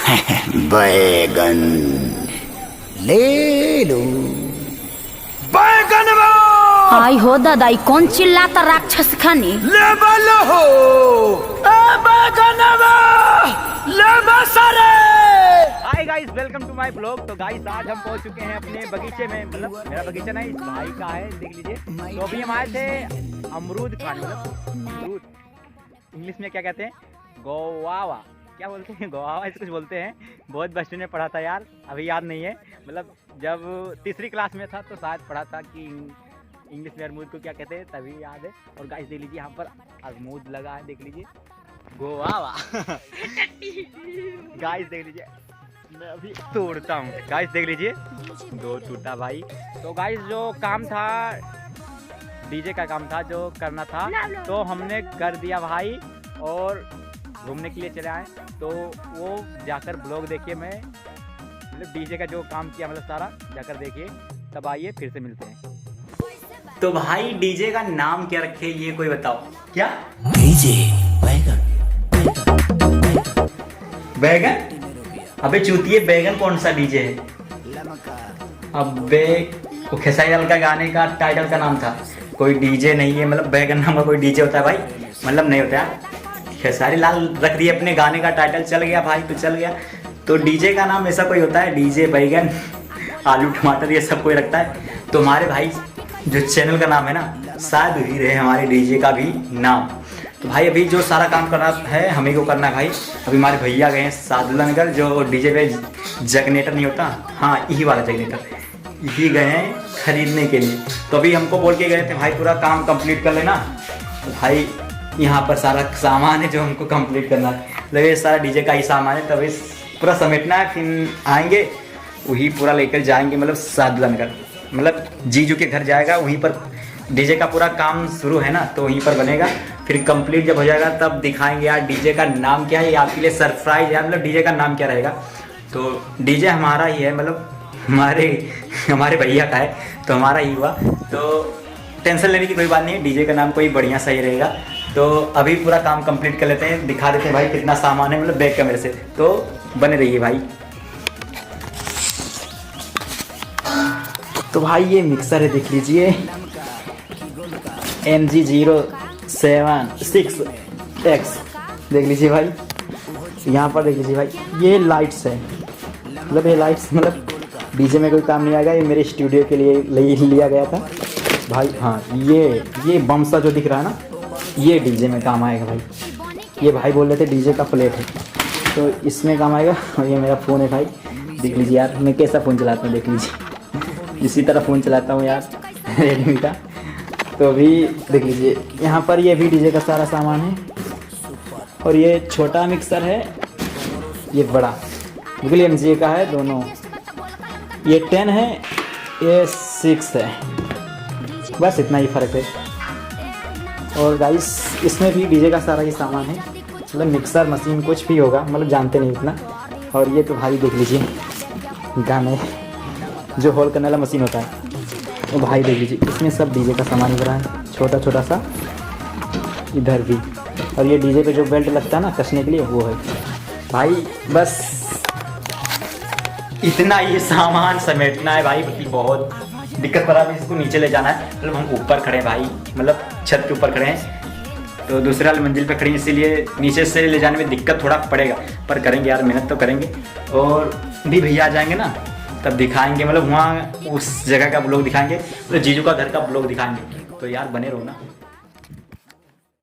बैगन ले लो। बैगन आई हो दादा, कौन चिल्लाता राक्षस खानी? ले हो बैगन ले सारे। Hi guys, welcome to my blog. तो गाइस आज हम पहुंच चुके हैं अपने बगीचे में, मतलब मेरा बगीचा नहीं, भाई का है, देख लीजिए। तो अभी हम आए थे अमरूद खाने, मतलब अमरूद इंग्लिश में क्या कहते हैं, गोवावा, क्या बोलते हैं, गोवावा ऐसे कुछ बोलते हैं। बहुत बचपन में पढ़ा था यार, अभी याद नहीं है। मतलब जब तीसरी क्लास में था तो शायद पढ़ा था कि इंग्लिश में अमरूद को क्या कहते हैं, तभी याद है। और गाइस देख लीजिए, यहाँ पर अमरूद लगा है, देख लीजिए, गोवावा। गाइस देख लीजिए, मैं अभी तोड़ता हूँ। गाइस देख लीजिए, दो टूटा भाई। तो गाइस जो काम था, डीजे का काम था जो करना था, तो हमने कर दिया भाई। और घूमने के लिए चले आए, तो वो जाकर ब्लॉग देखिए। मैं मतलब डीजे का जो काम किया, मतलब सारा जाकर देखिए, तब आइए फिर से मिलते हैं। तो भाई डीजे का नाम क्या रखे, ये कोई बताओ। क्या डीजे बैगन बैगन? अबे चूतिए, बैगन कौन सा डीजे है? अबे वो खेसारी लाल का गाने का टाइटल का नाम था, कोई डीजे नहीं है। मतलब बैगन नाम का कोई डीजे होता है भाई? मतलब नहीं होता है। खेसारी लाल रख दिए अपने गाने का टाइटल, चल गया भाई तो चल गया। तो डीजे का नाम ऐसा कोई होता है? डीजे बैगन, आलू टमाटर, ये सब कोई रखता है? तो हमारे भाई जो चैनल का नाम है ना, शायद वही रहे हमारे डीजे का भी नाम। तो भाई अभी जो सारा काम करना है हमें को करना है भाई। अभी हमारे भैया गए हैं सादुल्लानगर, जो डीजे पे जगनेटर नहीं होता, हाँ यही वाला जगनेटर, यही गए हैं खरीदने के लिए। तो अभी हमको बोल के गए थे भाई पूरा काम कंप्लीट कर लेना। तो भाई यहाँ पर सारा सामान है जो हमको कंप्लीट करना है, मतलब ये सारा डीजे का ही सामान है। तभी पूरा समेटना है, फिर आएंगे वही पूरा लेकर जाएंगे, मतलब सादुल्लानगर, मतलब जीजू के घर जाएगा। वहीं पर डीजे का पूरा काम शुरू है ना, तो वहीं पर बनेगा। फिर कंप्लीट जब हो जाएगा तब दिखाएंगे यार डीजे का नाम क्या है। आपके लिए सरप्राइज है, मतलब डीजे का नाम क्या रहेगा। तो डीजे हमारा ही है, मतलब हमारे भैया का है, तो हमारा ही हुआ। तो टेंशन लेने की कोई बात नहीं है, डीजे का नाम कोई बढ़िया सही रहेगा। तो अभी पूरा काम कंप्लीट कर लेते हैं, दिखा देते हैं भाई कितना सामान है, मतलब बैक कैमरे से। तो बने रहिए भाई। तो भाई ये मिक्सर है, देख लीजिए, MG07X, देख लीजिए भाई। यहाँ पर देख लीजिए भाई, ये लाइट्स है, मतलब ये लाइट्स मतलब डीजे में कोई काम नहीं आएगा, ये मेरे स्टूडियो के लिए लिया गया था भाई। हाँ ये बमसा जो दिख रहा है ना, ये डीजे में काम आएगा भाई। ये भाई बोल रहे थे डीजे का प्लेट है, तो इसमें काम आएगा। और ये मेरा फ़ोन है भाई, देख लीजिए यार, मैं कैसा फ़ोन चलाता हूँ, देख लीजिए, इसी तरह फ़ोन चलाता हूँ यार, रेडमी का। तो अभी देख लीजिए, यहाँ पर ये भी डीजे का सारा सामान है। और ये छोटा मिक्सर है, ये बड़ा, बिल्कुल MG का है दोनों। ये 10 है, ये 6 है, बस इतना ही फ़र्क है। और गाइस इसमें भी डीजे का सारा ही सामान है, मतलब मिक्सर मशीन कुछ भी होगा, मतलब जानते नहीं इतना। और ये तो भाई देख लीजिए गाने जो होल करने वाला मशीन होता है, तो भाई देख लीजिए, इसमें सब डीजे का सामान भरा है, छोटा छोटा सा इधर भी। और ये डीजे पे जो बेल्ट लगता है ना कसने के लिए, वो है भाई। बस इतना ही सामान समेटना है भाई, मतलब बहुत दिक्कत पड़ा है। इसको नीचे ले जाना है, मतलब हम ऊपर खड़े हैं भाई, मतलब छत के ऊपर खड़े हैं, तो दूसरे वाली मंजिल पे खड़े हैं, इसीलिए नीचे से ले जाने में दिक्कत थोड़ा पड़ेगा, पर करेंगे यार, मेहनत तो करेंगे। और भी भैया आ जाएंगे ना, तब दिखाएंगे, मतलब वहाँ उस जगह का ब्लॉग दिखाएंगे, मतलब जीजू का घर का ब्लॉग दिखाएंगे। तो यार बने रहो ना।